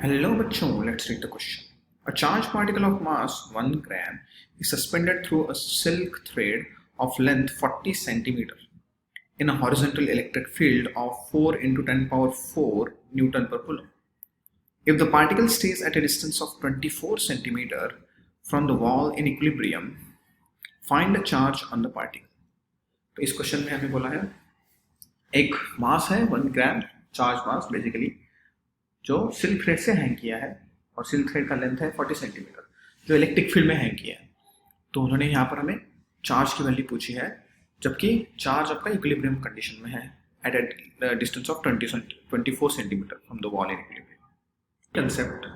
Hello बच्चों, let's read the question. A charged particle of mass 1 gram is suspended through a silk thread of length 40 centimeter in a horizontal electric field of 4 into 10 power 4 Newton per coulomb. If the particle stays at a distance of 24 centimeter from the wall in equilibrium, find the charge on the particle. तो इस question में हमें बोला है एक मास है 1 ग्राम charge मास basically जो silk thread से हैंग किया है और सिल्क थ्रेड का लेंथ है 40 सेंटीमीटर जो इलेक्ट्रिक फील्ड में हैंग किया है। तो उन्होंने यहाँ पर हमें चार्ज की वैल्यू पूछी है जबकि चार्ज आपका इक्विलिब्रियम कंडीशन में है at a distance of 24 centimetre from the wall in equilibrium. Concept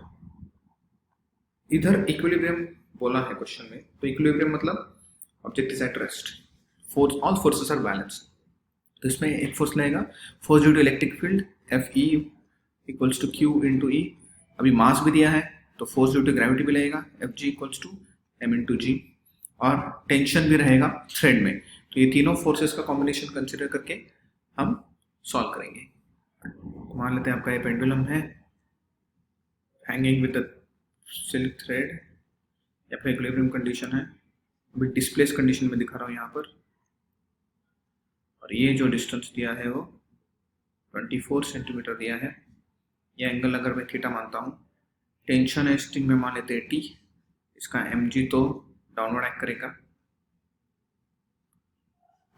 इधर इक्विलिब्रियम बोला है क्वेश्चन में, तो इक्विलिब्रियम मतलब object is at rest, force all forces are balance. तो इसमें एक फोर्स लगेगा force due to electric field F E equals to Q into E. अभी मास भी दिया है तो फोर्स ड्यू टू ग्रेविटी भी लगेगा F G equals to M into G, और टेंशन भी रहेगा थ्रेड में। तो ये तीनों फोर्सेस का कॉम्बिनेशन कंसिडर करके हम सॉल्व करेंगे। मान लेते हैं आपका ये पेंडुलम है hanging with the silk thread या फिर इक्विलिब्रियम कंडीशन है। अभी डिस्प्लेस कंडीशन में दिखा रहा हूँ यहाँ पर, और ये जो डिस्टेंस दिया है वो 24 सेंटीमीटर दिया है। यह एंगल अगर मैं थीटा मानता हूँ, टेंशन है स्ट्रिंग में मान लेते हैं टी, इसका एम जी तो डाउनवर्ड एक्ट करेगा।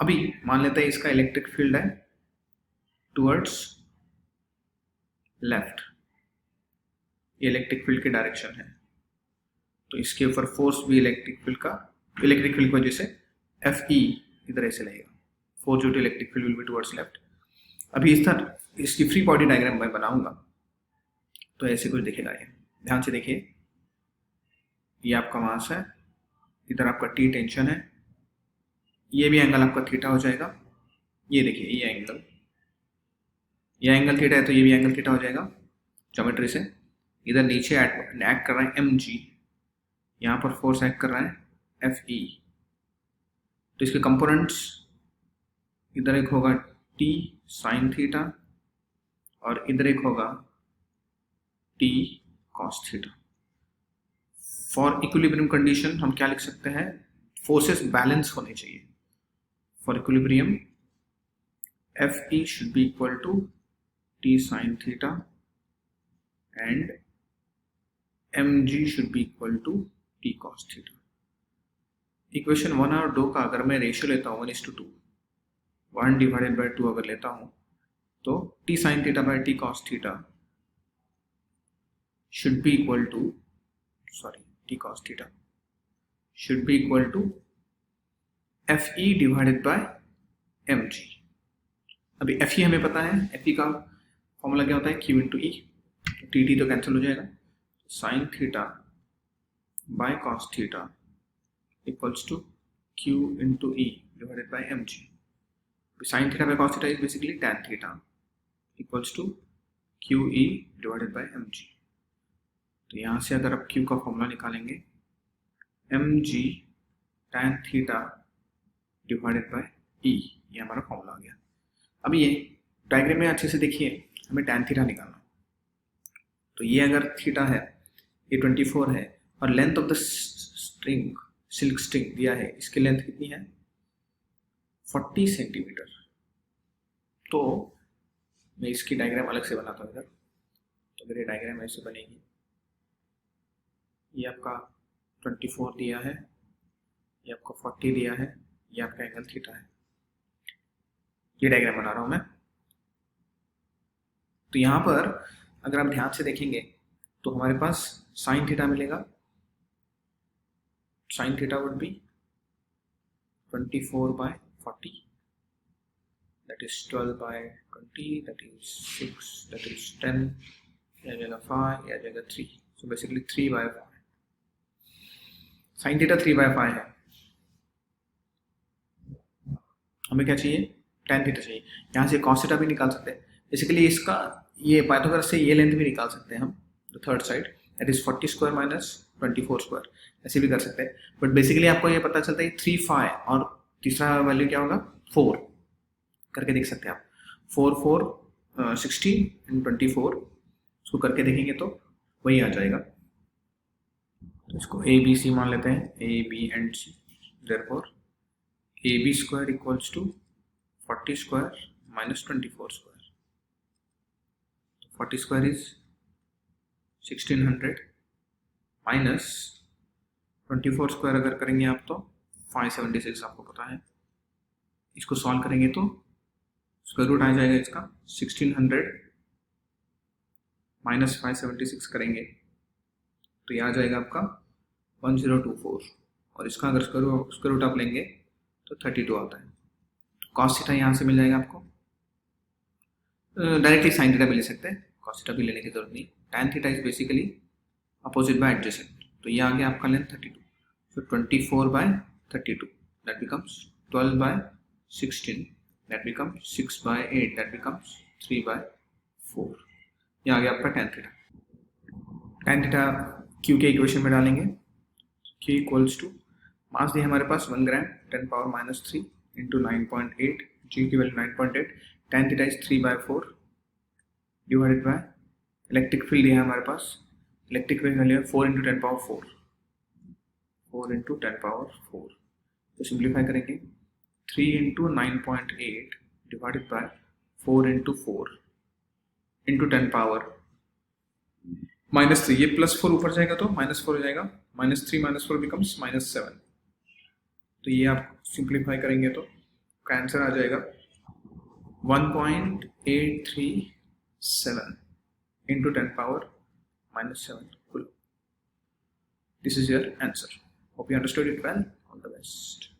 अभी मान लेते हैं इसका इलेक्ट्रिक फील्ड है टुवर्ड्स लेफ्ट, ये इलेक्ट्रिक फील्ड की डायरेक्शन है, तो इसके ऊपर फोर्स भी इलेक्ट्रिक फील्ड की वजह से एफ ई इधर ऐसे लगेगा, force due to electric field will be towards left. अभी इस तरह इसकी फ्री बॉडी डायग्राम मैं बनाऊंगा तो ऐसे कुछ दिखेगा। ये ध्यान से देखिए, ये आपका मास है, इधर आपका टी टेंशन है, ये भी एंगल आपका थीटा हो जाएगा। ये देखिए ये एंगल थीटा है तो ये भी एंगल थीटा हो जाएगा ज्योमेट्री से। इधर नीचे एक्ट कर रहा है एम जी, यहाँ पर फोर्स एक्ट कर रहा है एफ ई। तो इसके कंपोनेंट्स इधर एक होगा टी साइन थीटा और इधर एक होगा T cos theta. For equilibrium condition हम क्या लिख सकते हैं, फोर्सेस बैलेंस होने चाहिए। For equilibrium F E should be equal to T sine theta and M G should be equal to T cos theta. Equation 1 और 2 का अगर मैं रेशियो लेता हूँ 1:2, 1 डिवाइडेड बाई 2 अगर लेता हूँ तो T sine theta by T cos theta should be equal to t cos theta should be equal to fe divided by mg। अभी fe हमें पता है, fe का फॉर्मूला क्या होता है q into E, T T तो कैंसिल हो जाएगा, sine theta by cos theta equals to q into E divided by mg। Sine theta by cos theta is basically tan theta equals to q e divided by mg। तो यहाँ से अगर आप Q का formula निकालेंगे mg tan theta divided by E, ये हमारा formula आ गया। अब ये डायग्राम में अच्छे से देखिए, हमें tan थीटा निकालना। तो ये अगर थीटा है, ये 24 है और length of the string silk string दिया है, इसकी लेंथ कितनी है 40 सेंटीमीटर। तो मैं इसकी डायग्राम अलग से बनाता हूँ इधर। तो मेरी डायग्राम ऐसे बनेगी, ये आपका 24 दिया है, ये आपका 40 दिया है, ये आपका एंगल थीटा है। ये डायग्राम बना रहा हूं मैं। तो यहाँ पर अगर आप ध्यान से देखेंगे तो हमारे पास साइन थीटा मिलेगा। Sine theta would be 24 by 40, that is 12 by 20, that is 6, that is 10, यह जगह 5, यह जगह 3, so basically 3 by 5। Sine theta 3 by 5 है, हमें क्या चाहिए tan थीटा चाहिए। यहाँ से cos थीटा भी निकाल सकते हैं, बेसिकली इसका ये पाइथागोरस से ये लेंथ भी निकाल सकते हैं हम, the third side that is 40 square minus 24 square, ऐसे भी कर सकते हैं। बट बेसिकली आपको ये पता चलता है 3 5 और तीसरा वैल्यू क्या होगा 4 करके देख सकते हैं आप। 4 4 16 एंड 24 उसको करके देखेंगे तो वही आ जाएगा। तो इसको ए बी सी मान लेते हैं, A B and C. Therefore A B square equals to 40 square minus 24 square. 40 square is 1600 minus 24 square अगर करेंगे आप तो 576 आपको पता है। इसको सॉल्व करेंगे तो स्क्वायर रूट आ जाएगा इसका 1600 माइनस 576 करेंगे तो ये आ जाएगा आपका 1024, और इसका अगर स्क्वायर रूट आप लेंगे तो 32 आता है। कॉस थीटा यहाँ से मिल जाएगा आपको, डायरेक्टली साइन थीटा भी ले सकते हैं, कॉस थीटा भी लेने की जरूरत नहीं। Tan theta is basically opposite bye adjacent, तो ये आ गया आपका length 32। So 24/32 that becomes 12/16, that becomes 6/8, that becomes 3/4। ये आ गया आपका tan theta. Tan theta Q के इक्वेशन में डालेंगे, Q इक्वल्स टू मास दिया हमारे पास 1 ग्राम 10⁻³ इंटू 9.8, G की value 9.8, tan theta is 3/4 divided by electric field दिया है हमारे पास, इलेक्ट्रिक फील्ड वैल्यू है 4 इंटू 10⁻4, 4 इंटू 10⁻4। तो सिंप्लीफाई करेंगे 3 into 9.8 divided by 4 into 4 into 10⁻³ -3, ये +4 ऊपर जाएगा तो -4 हो जाएगा, -3 -4 बिकम्स -7। तो ये आप सिंप्लीफाई करेंगे तो का आंसर आ जाएगा 1.837 into 10⁻⁻7 coulomb. This is your answer. Hope you understood it well. All the best.